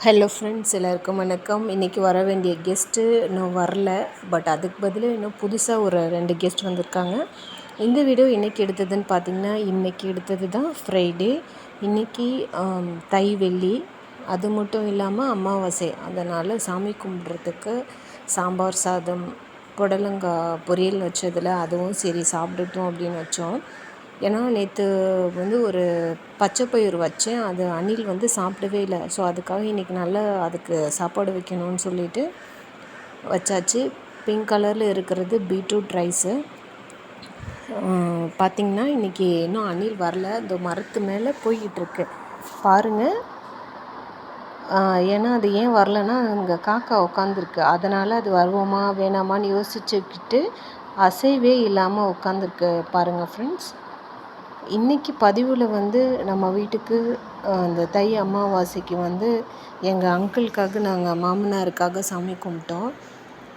Hello friends, எல்லாருக்கும் வணக்கம். இன்றைக்கி வர வேண்டிய கெஸ்ட்டு இன்னும் வரல. பட் அதுக்கு பதிலாக இன்னும் புதுசாக ஒரு 2 கெஸ்ட் வந்திருக்காங்க. இந்த வீடியோ இன்றைக்கி எடுத்ததுன்னு பார்த்திங்கன்னா, இன்றைக்கி எடுத்தது தான் ஃப்ரைடே. இன்றைக்கி தை வெள்ளி. அது மட்டும் இல்லாமல் அமாவாசை. அதனால் சாமி கும்பிட்றதுக்கு சாம்பார் சாதம், புடலங்காய் பொரியல் வச்சதில் அதுவும் சரி சாப்பிட்டுட்டோம் அப்படின்னு வச்சோம். ஏன்னா நேற்று வந்து ஒரு பச்சைப்பயிறு வச்சேன், அது அணில் வந்து சாப்பிடவே இல்லை. ஸோ அதுக்காக இன்றைக்கி நல்லா அதுக்கு சாப்பாடு வைக்கணும்னு சொல்லிட்டு வச்சாச்சு. பிங்க் கலரில் இருக்கிறது பீட்ரூட் ரைஸு. பார்த்திங்கன்னா இன்றைக்கி இன்னும் அணில் வரல. இந்த மரத்து மேலே போய்கிட்டுருக்கு பாருங்கள். ஏன்னா அது ஏன் வரலன்னா, அங்கே காக்கா உட்காந்துருக்கு. அதனால் அது வருவோமா வேணாமான்னு யோசிச்சுக்கிட்டு அசைவே இல்லாமல் உட்காந்துருக்கு பாருங்கள் ஃப்ரெண்ட்ஸ். இன்றைக்கி பதிவில் வந்து நம்ம வீட்டுக்கு அந்த தை அமாவாசைக்கு வந்து எங்கள் அங்கிளுக்காக நாங்கள் மாமனாருக்காக சாமி கும்பிட்டோம்.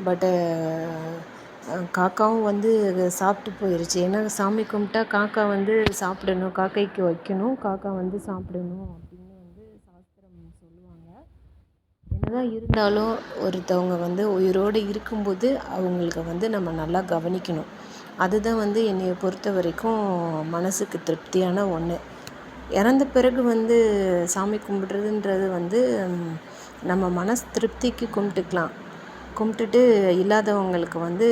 பட்டு காக்காவும் வந்து சாப்பிட்டு போயிடுச்சு. ஏன்னா சாமி கும்பிட்டா காக்கா வந்து சாப்பிடணும், காக்கைக்கு வைக்கணும், காக்கா வந்து சாப்பிடணும் அப்படின்னு வந்து சாஸ்திரம் சொல்லுவாங்க. என்னதான் இருந்தாலும் ஒருத்தவங்க வந்து உயிரோடு இருக்கும்போது அவங்களுக்கு வந்து நம்ம நல்லா கவனிக்கணும். அதுதான் வந்து என்னைய பொறுத்த வரைக்கும் மனசுக்கு திருப்தியான ஒன்று. இறந்த பிறகு வந்து சாமி கும்பிட்றதுன்றது வந்து நம்ம மனசு திருப்திக்கு கும்பிட்டுக்கலாம். கும்பிட்டுட்டு இல்லாதவங்களுக்கு வந்து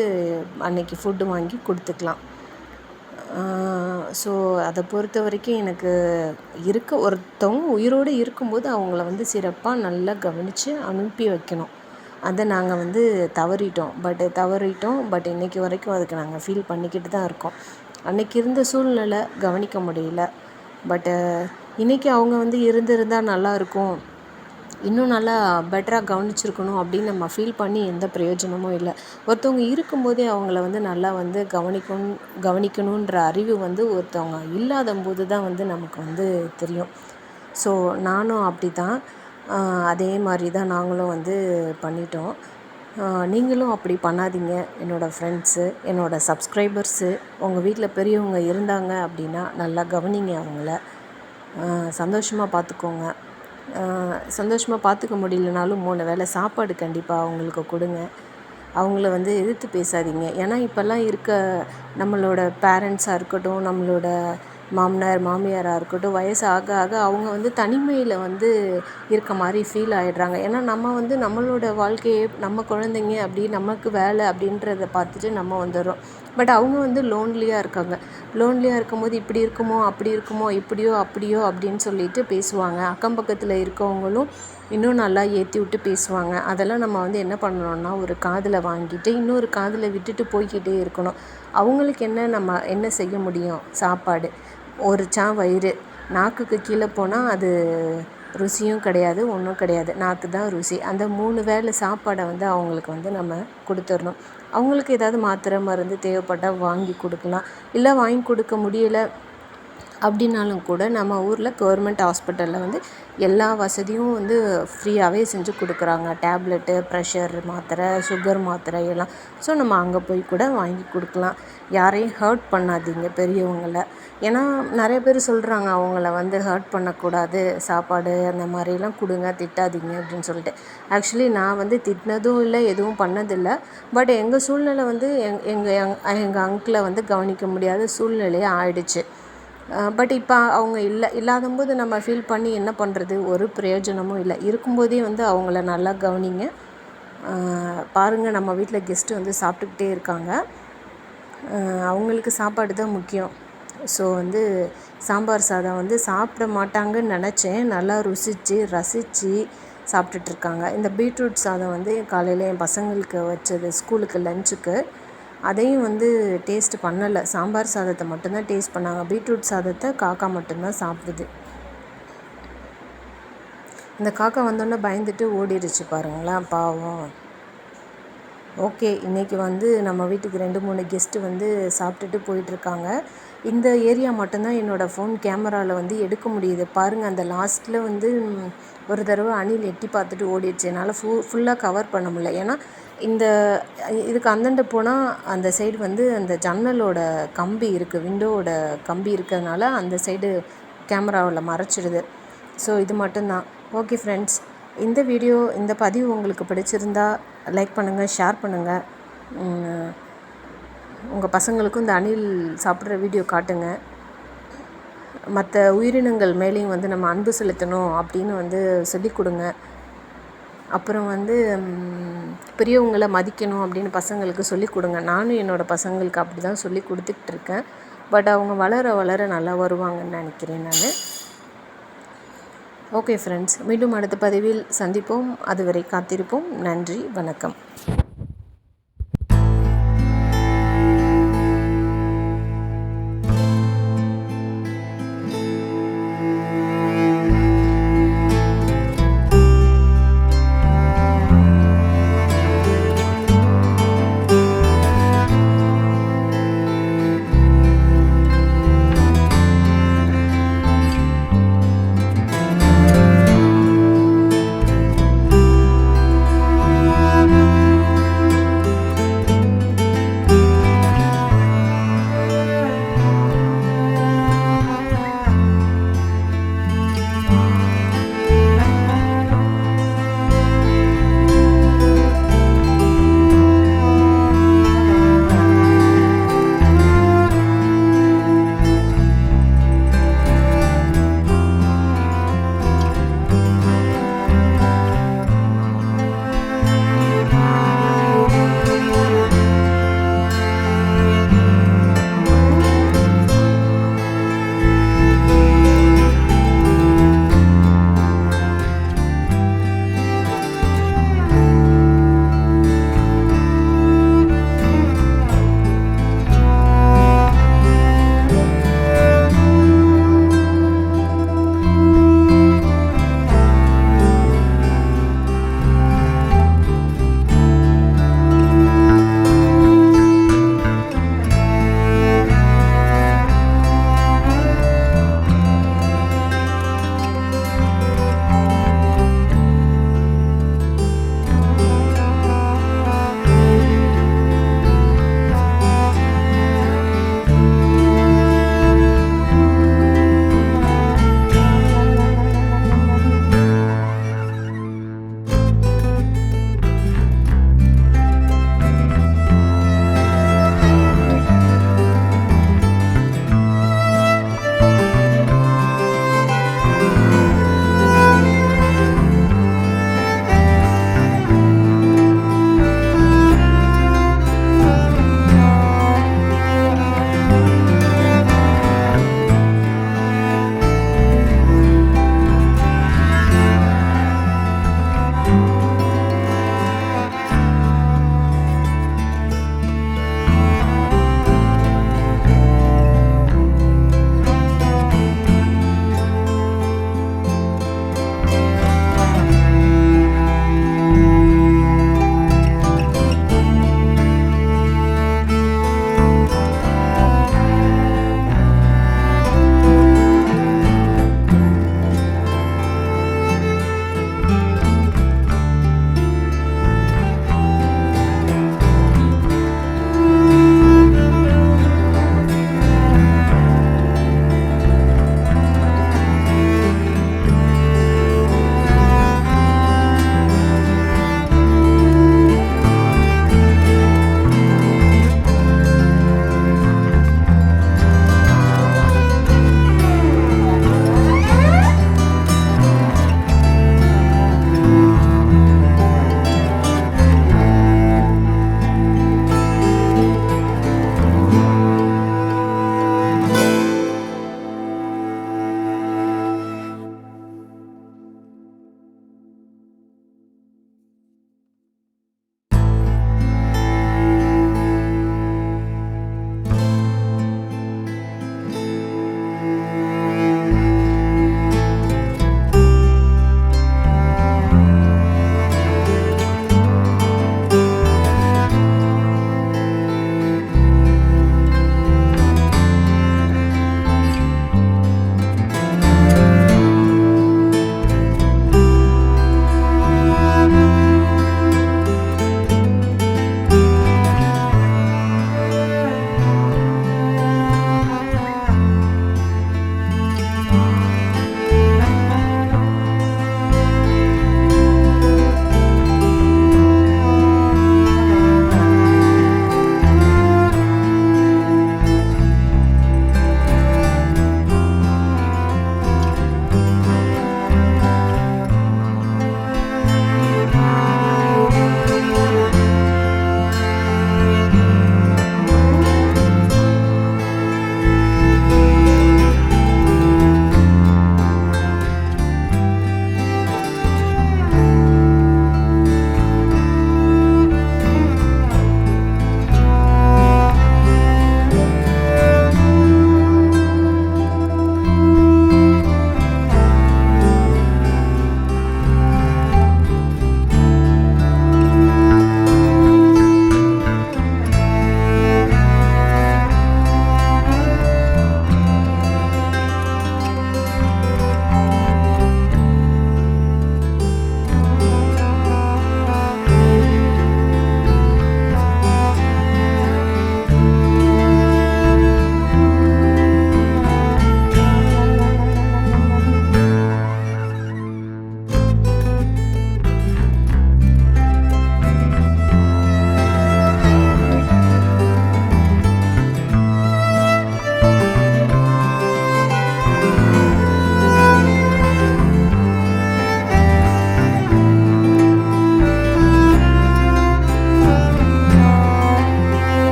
அன்னைக்கு ஃபுட்டு வாங்கி கொடுத்துக்கலாம். ஸோ அதை பொறுத்த வரைக்கும் எனக்கு ஒருத்தவங்க உயிரோடு இருக்கும்போது அவங்கள வந்து சிறப்பாக நல்லா கவனித்து அனுப்பி வைக்கணும். அதை நாங்கள் வந்து தவறிட்டோம். பட் இன்றைக்கி வரைக்கும் அதுக்கு நாங்கள் ஃபீல் பண்ணிக்கிட்டு தான் இருக்கோம். அன்றைக்கி இருந்த சூழ்நிலை கவனிக்க முடியல. பட்டு இன்றைக்கி அவங்க வந்து இருந்திருந்தால் நல்லாயிருக்கும், இன்னும் நல்லா பெட்டராக கவனிச்சிருக்கணும் அப்படின்னு நம்ம ஃபீல் பண்ணி எந்த பிரயோஜனமும் இல்லை. ஒருத்தவங்க இருக்கும்போதே அவங்கள வந்து நல்லா வந்து கவனிக்கணுன்ற அறிவு வந்து ஒருத்தவங்க இல்லாத போது தான் வந்து நமக்கு வந்து தெரியும். ஸோ நானும் அப்படி தான், அதே மாதிரி தான் நாங்களும் வந்து பண்ணிட்டோம். நீங்களும் அப்படி பண்ணாதீங்க. என்னோடய ஃப்ரெண்ட்ஸு, என்னோடய சப்ஸ்கிரைபர்ஸு, உங்கள் வீட்டில் பெரியவங்க இருந்தாங்க அப்படின்னா நல்லா கவனிங்க. அவங்கள சந்தோஷமாக பார்த்துக்கோங்க. சந்தோஷமாக பார்த்துக்க முடியலனாலும் 3 வேளை சாப்பாடு கண்டிப்பாக அவங்களுக்கு கொடுங்க. அவங்கள வந்து எதிர்த்து பேசாதீங்க. ஏன்னா இப்போல்லாம் இருக்க நம்மளோட பேரண்ட்ஸாக இருக்கட்டும், நம்மளோட மாமனார் மாமியாராக இருக்கட்டும், வயசு ஆக ஆக அவங்க வந்து தனிமையில் வந்து இருக்க மாதிரி ஃபீல் ஆகிடுறாங்க. ஏன்னா நம்ம வந்து நம்மளோட வாழ்க்கையை, நம்ம குழந்தைங்க அப்படி நமக்கு வேலை அப்படின்றத பார்த்துட்டு நம்ம வந்துடுறோம். பட் அவங்க வந்து லோன்லியாக இருக்காங்க. லோன்லியாக இருக்கும்போது இப்படி இருக்குமோ அப்படி இருக்குமோ இப்படியோ அப்படியோ அப்படின்னு சொல்லிட்டு பேசுவாங்க. அக்கம் பக்கத்தில் இருக்கவங்களும் இன்னும் நல்லா ஏற்றி விட்டு பேசுவாங்க. அதெல்லாம் நம்ம வந்து என்ன பண்ணணும்னா, ஒரு காதில் வாங்கிட்டு இன்னொரு காதில் விட்டுட்டு போய்கிட்டே இருக்கணும். அவங்களுக்கு நம்ம என்ன செய்ய முடியும்? சாப்பாடு, ஒரு வயிறு, நாக்குக்கு கீழே போனால் அது ருசியும் கிடையாது, ஒன்றும் கிடையாது. நாக்கு தான் ருசி. அந்த 3 வேளை சாப்பாடை வந்து அவங்களுக்கு வந்து நம்ம கொடுத்துடணும். அவங்களுக்கு ஏதாவது மாத்திரை மருந்து தேவைப்பட்டால் வாங்கி கொடுக்கலாம். இல்லை வாங்கி கொடுக்க முடியலை அப்படின்னாலும் கூட நம்ம ஊரில் கவர்மெண்ட் ஹாஸ்பிட்டலில் வந்து எல்லா வசதியும் வந்து ஃப்ரீயாகவே செஞ்சு கொடுக்குறாங்க. டேப்லெட்டு, ப்ரெஷர் மாத்திரை, சுகர் மாத்திரை எல்லாம். ஸோ நம்ம அங்கே போய் கூட வாங்கி கொடுக்கலாம். யாரையும் ஹர்ட் பண்ணாதீங்க பெரியவங்கள. ஏன்னா நிறைய பேர் சொல்கிறாங்க அவங்கள வந்து ஹர்ட் பண்ணக்கூடாது, சாப்பாடு அந்த மாதிரிலாம் கொடுங்க, திட்டாதீங்க அப்படின்னு சொல்லிட்டு. ஆக்சுவலி நான் வந்து திட்டினதும் இல்லை, எதுவும் பண்ணதில்லை. பட் எங்கள் சூழ்நிலை வந்து எங்கள் அங்கிளை வந்து கவனிக்க முடியாத சூழ்நிலையே ஆயிடுச்சு. பட் இப்போ அவங்க இல்லாதம்போது நம்ம ஃபீல் பண்ணி என்ன பண்ணுறது? ஒரு பிரயோஜனமும் இல்லை. இருக்கும்போதே வந்து அவங்கள நல்லா கவனிங்க. பாருங்கள், நம்ம வீட்டில் கெஸ்ட்டு வந்து சாப்பிட்டுக்கிட்டே இருக்காங்க. அவங்களுக்கு சாப்பாடு தான் முக்கியம். ஸோ வந்து சாம்பார் சாதம் வந்து சாப்பிட மாட்டாங்கன்னு நினச்சேன். நல்லா ரசித்து சாப்பிட்டுட்ருக்காங்க. இந்த பீட்ரூட் சாதம் வந்து காலையில் என் பசங்களுக்கு வச்சது ஸ்கூலுக்கு லஞ்சுக்கு. அதையும் வந்து டேஸ்ட் பண்ணலை. சாம்பார் சாதத்தை மட்டும்தான் டேஸ்ட் பண்ணாங்க. பீட்ரூட் சாதத்தை காக்கா மட்டும்தான் சாப்பிடுது. இந்த காக்கா வந்தோடனே பயந்துட்டு ஓடிடுச்சு பாருங்களேன், பாவம். ஓகே, இன்றைக்கி வந்து நம்ம வீட்டுக்கு 2-3 கெஸ்ட்டு வந்து சாப்பிட்டுட்டு போயிட்டுருக்காங்க. இந்த ஏரியா மட்டும்தான் என்னோடய ஃபோன் கேமராவில் வந்து எடுக்க முடியுது. பாருங்கள், அந்த லாஸ்ட்டில் வந்து ஒரு தடவை அணில் எட்டி பார்த்துட்டு ஓடிடுச்சு. என்னால் ஃபுல்லாக கவர் பண்ண முடியல. ஏன்னா இதுக்கு அந்தாண்ட போனால் அந்த சைடு வந்து அந்த ஜன்னலோட கம்பி இருக்குது, விண்டோவோட கம்பி இருக்கிறதுனால அந்த சைடு கேமராவில் மறைச்சிடுது. ஸோ இது மட்டும்தான். ஓகே ஃப்ரெண்ட்ஸ், இந்த வீடியோ, இந்த பதிவு உங்களுக்கு பிடிச்சிருந்தா லைக் பண்ணுங்கள், ஷேர் பண்ணுங்கள். உங்கள் பசங்களுக்கும் இந்த அணில் சாப்பிட்ற வீடியோ காட்டுங்க. மற்ற உயிரினங்கள் மேலேயும் வந்து நம்ம அன்பு செலுத்தணும் அப்படின்னு வந்து சொல்லிக் கொடுங்க. அப்புறம் வந்து பெரியவங்களை மதிக்கணும் அப்படின்னு பசங்களுக்கு சொல்லிக் கொடுங்க. நானும் என்னோடய பசங்களுக்கு அப்படி தான் சொல்லி கொடுத்துட்ருக்கேன். பட் அவங்க வளர வளர நல்லா வருவாங்கன்னு நினைக்கிறேன் நான். ஓகே ஃப்ரெண்ட்ஸ், மீண்டும் அடுத்த பதிவில் சந்திப்போம். அதுவரை காத்திருப்போம். நன்றி, வணக்கம்.